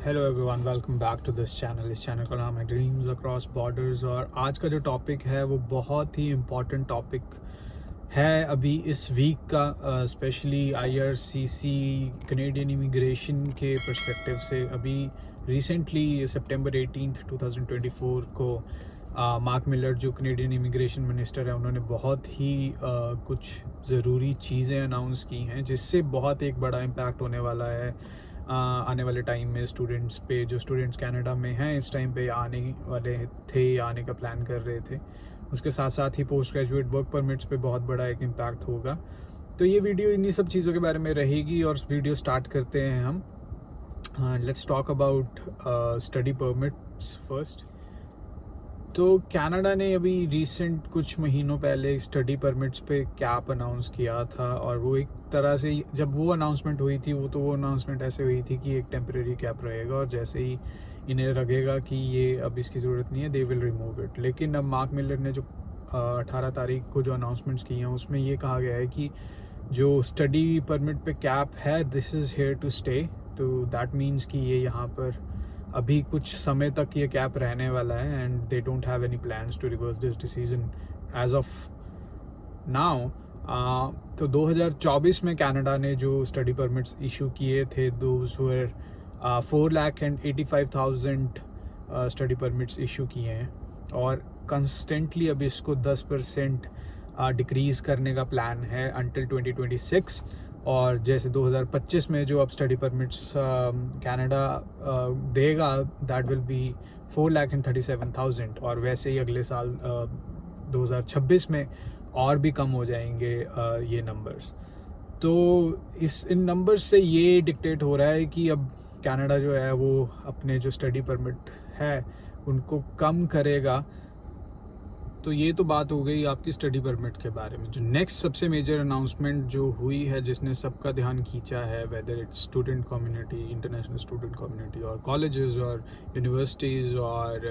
Hello everyone, welcome back to this channel. इस channel का नाम है ड्रीम्स अक्रॉस बॉर्डर्स और आज का जो टॉपिक है वो बहुत ही इम्पॉर्टेंट टॉपिक है अभी इस वीक का, स्पेशली आईआरसीसी कनेडियन इमिग्रेशन के पर्सपेक्टिव से। अभी रिसेंटली सितंबर 18 2024 को मार्क मिलर जो कनेडियन इमिग्रेशन मिनिस्टर है उन्होंने बहुत ही कुछ ज़रूरी चीज़ें अनाउंस की हैं जिससे बहुत एक बड़ा इम्पैक्ट होने वाला है आने वाले टाइम में स्टूडेंट्स पे। जो स्टूडेंट्स कनाडा में हैं इस टाइम पे आने वाले थे, आने का प्लान कर रहे थे, उसके साथ साथ ही पोस्ट ग्रेजुएट वर्क परमिट्स पे बहुत बड़ा एक इम्पैक्ट होगा। तो ये वीडियो इन्हीं सब चीज़ों के बारे में रहेगी और वीडियो स्टार्ट करते हैं हम। Let's talk about study permits first. तो कनाडा ने अभी रिसेंट कुछ महीनों पहले स्टडी परमिट्स पे कैप अनाउंस किया था और वो एक तरह से जब वो अनाउंसमेंट हुई थी वो अनाउंसमेंट ऐसे हुई थी कि एक टेम्परेरी कैप रहेगा और जैसे ही इन्हें लगेगा कि ये अब इसकी ज़रूरत नहीं है दे विल रिमूव इट। लेकिन अब मार्क मिलर ने जो 18 तारीख को जो अनाउंसमेंट्स की हैं उसमें ये कहा गया है कि जो स्टडी परमिट पे कैप है this is here to stay. तो दैट मीन्स कि ये यहाँ पर अभी कुछ समय तक ये कैप रहने वाला है and they don't have any plans to reverse this decision as of now. तो 2024 में कनाडा ने जो स्टडी परमिट्स इशू किए थे those were 4,85,000 study permits issue किए हैं और कंस्टेंटली अब इसको 10% डिक्रीज़ करने का प्लान है अंटिल 2026। और जैसे 2025 में जो अब स्टडी परमिट्स कनाडा देगा दैट विल बी 4,37,000 और वैसे ही अगले साल 2026 में और भी कम हो जाएंगे ये नंबर्स। तो इन नंबर्स से ये डिक्टेट हो रहा है कि अब कनाडा जो है वो अपने जो स्टडी परमिट है उनको कम करेगा। तो ये तो बात हो गई आपकी स्टडी परमिट के बारे में। जो नेक्स्ट सबसे मेजर अनाउंसमेंट जो हुई है जिसने सबका ध्यान खींचा है, whether it's student community, international student community और कॉलेजेस और यूनिवर्सिटीज़ और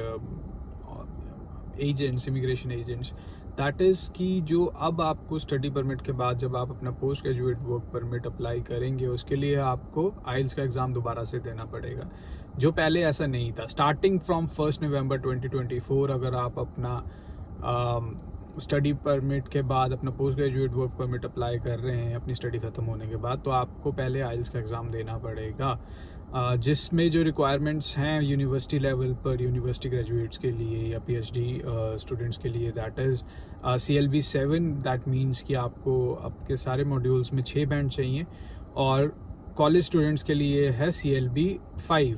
agents, immigration agents, that is कि जो अब आपको स्टडी परमिट के बाद जब आप अपना post graduate work permit apply करेंगे उसके लिए आपको आइल्स का एग्ज़ाम दोबारा से देना पड़ेगा, जो पहले ऐसा नहीं था। स्टार्टिंग फ्रॉम 1 नवंबर 2024 अगर आप अपना स्टडी परमिट के बाद अपना post graduate work permit apply कर रहे हैं अपनी स्टडी ख़त्म होने के बाद, तो आपको पहले आइल्स का एग्ज़ाम देना पड़ेगा, जिसमें जो रिक्वायरमेंट्स हैं यूनिवर्सिटी लेवल पर यूनिवर्सिटी ग्रेजुएट्स के लिए या पीएचडी स्टूडेंट्स के लिए that is CLB 7। That means कि आपको आपके सारे मॉड्यूल्स में 6 बैंड चाहिए और कॉलेज स्टूडेंट्स के लिए है CLB 5।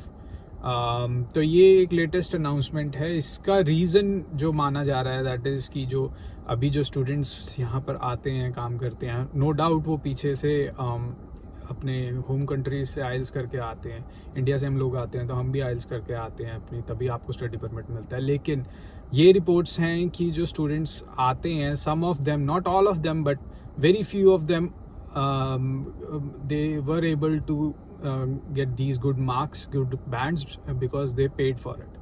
तो ये एक लेटेस्ट अनाउंसमेंट है। इसका रीज़न जो माना जा रहा है दैट इज़ कि जो अभी जो स्टूडेंट्स यहाँ पर आते हैं काम करते हैं, नो डाउट वो पीछे से अपने होम कंट्रीज से आइल्स करके आते हैं। इंडिया से हम लोग आते हैं तो हम भी आइल्स करके आते हैं अपनी, तभी आपको स्टडी परमिट मिलता है। लेकिन ये रिपोर्ट्स हैं कि जो स्टूडेंट्स आते हैं, some of them, not all of them but very few of them, they were able to get these good marks, good bands because they paid for it,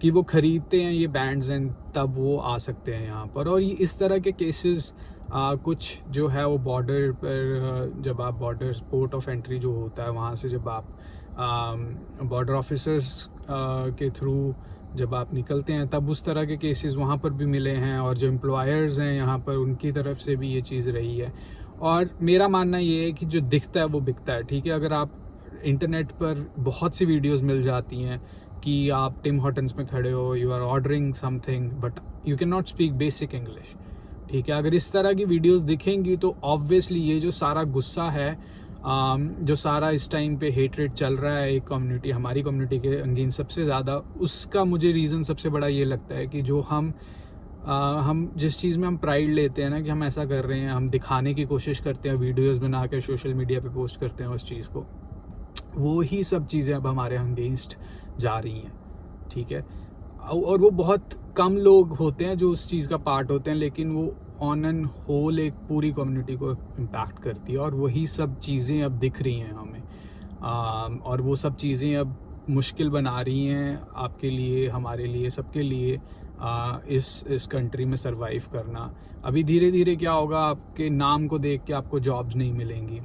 कि वो ख़रीदते हैं ये बैंड्स एंड तब वो आ सकते हैं यहाँ पर। और ये इस तरह के केसेस कुछ जो है वो बॉर्डर पर जब आप बॉर्डर पोर्ट ऑफ एंट्री जो होता है वहाँ से जब आप बॉर्डर ऑफिसर्स के थ्रू जब आप निकलते हैं तब उस तरह के केसेस वहाँ पर भी मिले हैं और जो एम्प्लॉयर्स हैं यहाँ पर उनकी तरफ से भी ये चीज़ रही है। और मेरा मानना ये है कि जो दिखता है वो बिकता है, ठीक है। अगर आप इंटरनेट पर बहुत सी वीडियोस मिल जाती हैं कि आप टिम हॉर्टन्स में खड़े हो, you are ordering something but you can not speak basic English, ठीक है। अगर इस तरह की वीडियोस दिखेंगी तो ऑब्वियसली ये जो सारा गुस्सा है, जो सारा इस टाइम पे हेटरेट चल रहा है एक कम्युनिटी, हमारी कम्युनिटी के अगेंस्ट सबसे ज़्यादा, उसका मुझे रीज़न सबसे बड़ा ये लगता है कि जो हम जिस चीज़ में हम प्राइड लेते हैं ना कि हम ऐसा कर रहे हैं, हम दिखाने की कोशिश करते हैं, वीडियोस बना के सोशल मीडिया पे पोस्ट करते हैं उस चीज़ को, वो ही सब चीज़ें अब हमारे अगेंस्ट जा रही हैं, ठीक है। और वो बहुत कम लोग होते हैं जो उस चीज़ का पार्ट होते हैं, लेकिन वो ऑन एंड होल एक पूरी कम्युनिटी को इम्पैक्ट करती है और वही सब चीज़ें अब दिख रही हैं हमें। और वो सब चीज़ें अब मुश्किल बना रही हैं आपके लिए, हमारे लिए, सबके लिए इस कंट्री में सरवाइव करना। अभी धीरे धीरे क्या होगा, आपके नाम को देख के आपको जॉब्स नहीं मिलेंगी,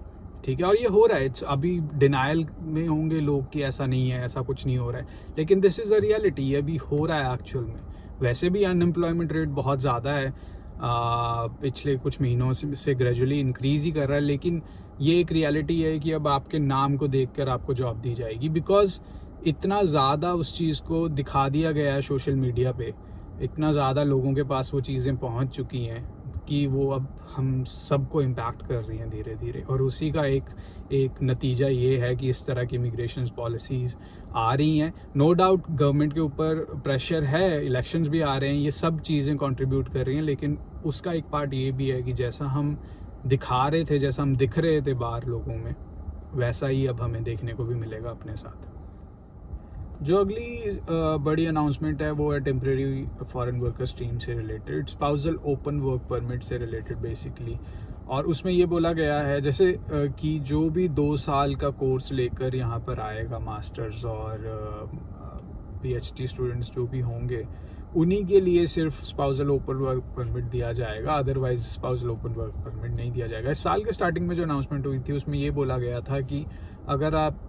ठीक है, और ये हो रहा है। अभी डिनायल में होंगे लोग कि ऐसा नहीं है, ऐसा कुछ नहीं हो रहा है, लेकिन दिस इज़ अ रियलिटी, ये अभी हो रहा है एक्चुअल में। वैसे भी अनएम्प्लॉयमेंट रेट बहुत ज़्यादा है, पिछले कुछ महीनों से ग्रेजुअली इंक्रीज़ ही कर रहा है, लेकिन ये एक रियलिटी है कि अब आपके नाम को देखकर आपको जॉब दी जाएगी, बिकॉज़ इतना ज़्यादा उस चीज़ को दिखा दिया गया है सोशल मीडिया पे, इतना ज़्यादा लोगों के पास वो चीज़ें पहुंच चुकी हैं कि वो अब हम सबको इम्पैक्ट कर रही हैं धीरे धीरे। और उसी का एक नतीजा ये है कि इस तरह की इमिग्रेशन पॉलिसीज़ आ रही हैं। नो डाउट गवर्नमेंट के ऊपर प्रेशर है, इलेक्शंस भी आ रहे हैं, ये सब चीज़ें कंट्रीब्यूट कर रही हैं, लेकिन उसका एक पार्ट ये भी है कि जैसा हम दिखा रहे थे, जैसा हम दिख रहे थे बाहर लोगों में, वैसा ही अब हमें देखने को भी मिलेगा अपने साथ। जो अगली बड़ी अनाउंसमेंट है वो है टेम्प्रेरी फॉरेन वर्कर स्ट्रीम से related, spousal open work permit से रिलेटेड बेसिकली। और उसमें ये बोला गया है जैसे कि जो भी 2 साल का कोर्स लेकर यहाँ पर आएगा, मास्टर्स और पीएचडी स्टूडेंट्स जो भी होंगे, उन्हीं के लिए सिर्फ स्पाउसल ओपन वर्क परमिट दिया जाएगा, otherwise spousal open work permit नहीं दिया जाएगा। इस साल के स्टार्टिंग में जो अनाउंसमेंट हुई थी उसमें ये बोला गया था कि अगर आप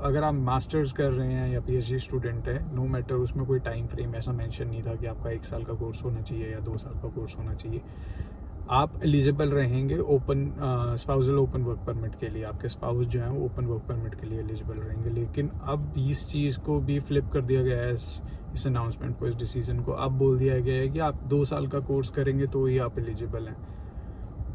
अगर आप मास्टर्स कर रहे हैं या पीएचडी स्टूडेंट है, नो मैटर, उसमें कोई टाइम फ्रेम ऐसा मेंशन नहीं था कि आपका 1 साल का कोर्स होना चाहिए या 2 साल का कोर्स होना चाहिए, आप एलिजिबल रहेंगे open spousal open work permit के लिए, आपके स्पाउस जो हैं वो ओपन वर्क परमिट के लिए एलिजिबल रहेंगे। लेकिन अब इस चीज़ को भी फ्लिप कर दिया गया है, इस अनाउंसमेंट को, इस डिसीजन को अब बोल दिया गया है कि आप 2 साल का कोर्स करेंगे तो ही आप एलिजिबल हैं।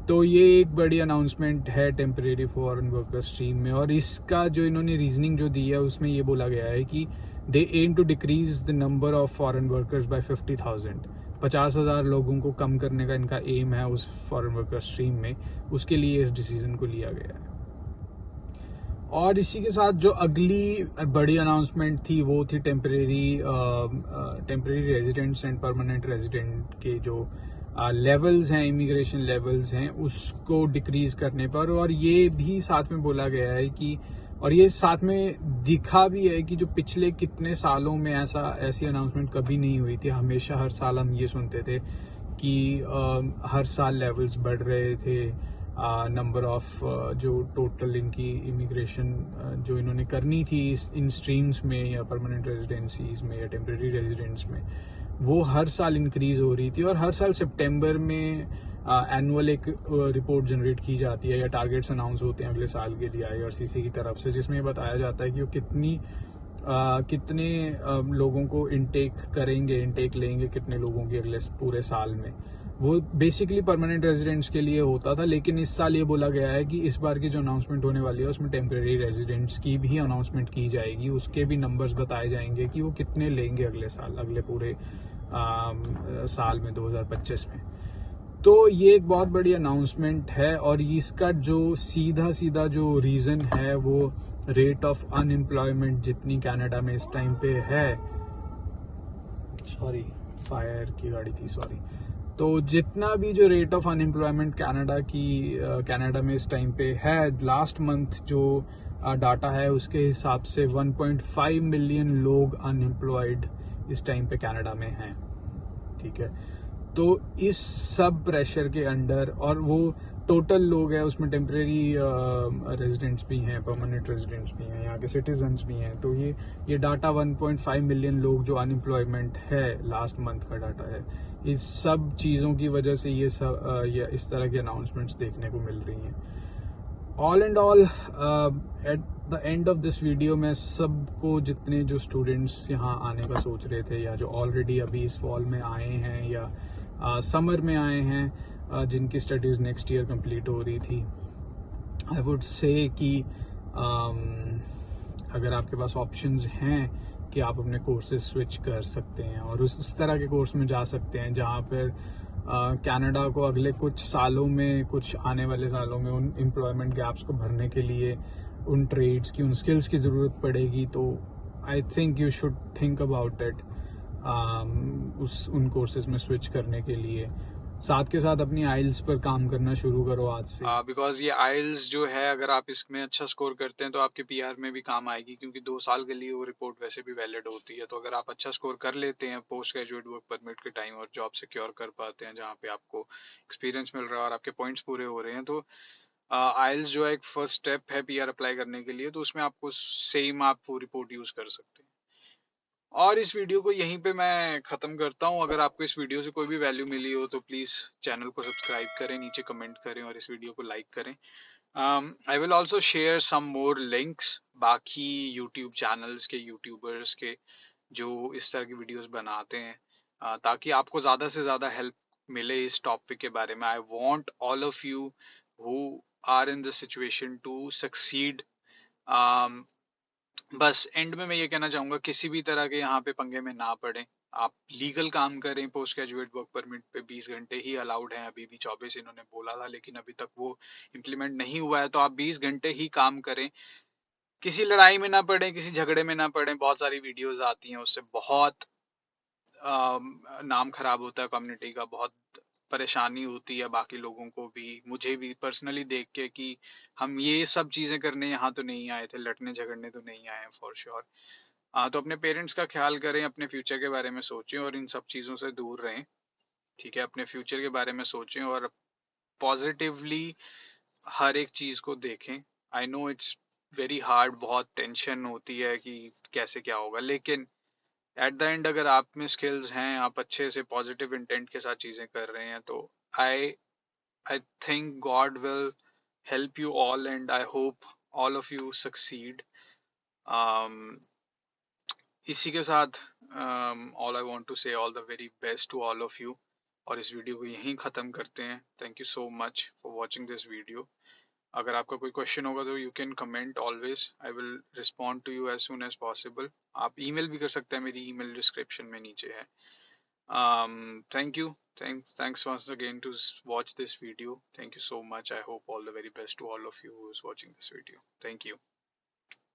तो ये एक बड़ी अनाउंसमेंट है टेम्परेरी फॉरेन वर्कर स्ट्रीम में। और इसका जो इन्होंने रीजनिंग जो दी है उसमें ये बोला गया है कि they aim to decrease the number of foreign workers by 50,000, 50,000 लोगों को कम करने का इनका एम है उस फॉरेन वर्कर स्ट्रीम में, उसके लिए इस डिसीजन को लिया गया है। और इसी के साथ जो अगली बड़ी अनाउंसमेंट थी वो थी temporary residents and permanent resident के जो लेवल्स हैं, इमिग्रेशन लेवल्स हैं, उसको डिक्रीज करने पर। और ये भी साथ में बोला गया है कि, और ये साथ में दिखा भी है कि जो पिछले कितने सालों में ऐसी अनाउंसमेंट कभी नहीं हुई थी। हमेशा हर साल हम ये सुनते थे कि हर साल लेवल्स बढ़ रहे थे, नंबर ऑफ जो टोटल इनकी इमिग्रेशन जो इन्होंने करनी थी इन स्ट्रीम्स में या परमानेंट रेजिडेंसीज में या टेम्परेरी रेजिडेंट्स में, वो हर साल इंक्रीज हो रही थी। और हर साल सितंबर में एनुअल एक रिपोर्ट जनरेट की जाती है या टारगेट्स अनाउंस होते हैं अगले साल के लिए आईआरसीसी की तरफ से, जिसमें बताया जाता है कि वो कितने लोगों को इंटेक लेंगे कितने लोगों की अगले पूरे साल में। वो बेसिकली परमानेंट रेजिडेंट्स के लिए होता था, लेकिन इस साल ये बोला गया है कि इस बार की जो अनाउंसमेंट होने वाली है उसमें टेम्परेरी रेजिडेंट्स की भी अनाउंसमेंट की जाएगी, उसके भी नंबर्स बताए जाएंगे कि वो कितने लेंगे अगले साल, अगले पूरे साल में 2025 में। तो ये एक बहुत बड़ी अनाउंसमेंट है। और इसका जो सीधा सीधा जो रीज़न है वो रेट ऑफ अनएम्प्लॉयमेंट जितनी कनाडा में इस टाइम पे है, सॉरी फायर की गाड़ी थी, सॉरी। तो जितना भी जो रेट ऑफ अनएम्प्लॉयमेंट कनाडा में इस टाइम पे है, लास्ट मंथ जो डाटा है उसके हिसाब से 1.5 मिलियन लोग अनएम्प्लॉयड इस टाइम पे कनाडा में हैं, ठीक है। तो इस सब प्रेशर के अंडर, और वो टोटल लोग हैं उसमें टेम्परेरी रेजिडेंट्स भी हैं, परमानेंट रेजिडेंट्स भी हैं, यहाँ के सिटीजन्स भी हैं, तो ये डाटा 1.5 मिलियन लोग जो अनएम्प्लॉयमेंट है लास्ट मंथ का डाटा है। इस सब चीज़ों की वजह से ये इस तरह की अनाउंसमेंट्स देखने को मिल रही हैं। All and all, at the end of this video मैं सबको, जितने जो स्टूडेंट्स यहाँ आने का सोच रहे थे या जो ऑलरेडी अभी इस फॉल में आए हैं या समर में आए हैं, जिनकी स्टडीज़ नेक्स्ट ईयर कंप्लीट हो रही थी, आई वुड से कि अगर आपके पास ऑप्शंस हैं कि आप अपने कोर्सेज स्विच कर सकते हैं और उस तरह के कोर्स में जा सकते हैं जहाँ पर कनाडा को अगले कुछ सालों में, कुछ आने वाले सालों में उन एम्प्लॉयमेंट गैप्स को भरने के लिए उन ट्रेड्स की, उन स्किल्स की ज़रूरत पड़ेगी। तो I think you should think about it, उन कोर्सेज में स्विच करने के लिए। साथ के साथ अपनी आइल्स पर काम करना शुरू करो आज से, बिकॉज ये आइल्स जो है, अगर आप इसमें अच्छा स्कोर करते हैं तो आपके पीआर में भी काम आएगी, क्योंकि 2 साल के लिए वो रिपोर्ट वैसे भी वैलिड होती है। तो अगर आप अच्छा स्कोर कर लेते हैं पोस्ट ग्रेजुएट वर्क परमिट के टाइम और जॉब सिक्योर कर पाते हैं जहाँ पे आपको एक्सपीरियंस मिल रहा है और आपके पॉइंट्स पूरे हो रहे हैं, तो आइल्स जो है एक फर्स्ट स्टेप है पीआर अप्लाई करने के लिए, तो उसमें आपको सेम आप वो रिपोर्ट यूज कर सकते हैं। और इस वीडियो को यहीं पे मैं ख़त्म करता हूँ। अगर आपको इस वीडियो से कोई भी वैल्यू मिली हो तो प्लीज़ चैनल को सब्सक्राइब करें, नीचे कमेंट करें और इस वीडियो को लाइक करें। I will also share some more links बाकी यूट्यूब चैनल्स के, यूट्यूबर्स के जो इस तरह की वीडियोस बनाते हैं, ताकि आपको ज़्यादा से ज़्यादा हेल्प मिले इस टॉपिक के बारे में। I want all of you who are in this situation to succeed. बस एंड में मैं ये कहना चाहूंगा, किसी भी तरह के यहाँ पे पंगे में ना पड़े। आप लीगल काम करें। पोस्ट ग्रेजुएट वर्क परमिट पे 20 घंटे ही अलाउड हैं, अभी भी 24 इन्होंने बोला था, लेकिन अभी तक वो इम्प्लीमेंट नहीं हुआ है। तो आप 20 घंटे ही काम करें, किसी लड़ाई में ना पड़े, किसी झगड़े में ना पड़े। बहुत सारी वीडियोस आती हैं, उससे बहुत नाम खराब होता है कम्युनिटी का, बहुत परेशानी होती है बाकी लोगों को भी, मुझे भी पर्सनली देख के कि हम ये सब चीजें करने यहाँ तो नहीं आए थे, लड़ने झगड़ने तो नहीं आए हैं फॉर श्योर। तो अपने पेरेंट्स का ख्याल करें, अपने फ्यूचर के बारे में सोचें और इन सब चीज़ों से दूर रहें। ठीक है, अपने फ्यूचर के बारे में सोचें और पॉजिटिवली हर एक चीज़ को देखें। I know it's very hard, बहुत टेंशन होती है कि कैसे क्या होगा, लेकिन एट द एंड अगर आप में स्किल्स हैं, आप अच्छे से पॉजिटिव इंटेंट के साथ चीज़ें कर रहे हैं, तो I I think God will help you all and I hope all of you succeed. um, इसी के साथ all I want to say all the very best to all of you, और इस वीडियो को यहीं ख़त्म करते हैं। Thank you so much for watching this video. अगर आपका कोई क्वेश्चन होगा तो you can comment always, I will respond to you as soon as possible. आप ईमेल भी कर सकते हैं, मेरी ईमेल डिस्क्रिप्शन में नीचे है। Thank you, thanks once again to watch this video. Thank you so much. I hope all the very best to all of you who is watching this video. Thank you.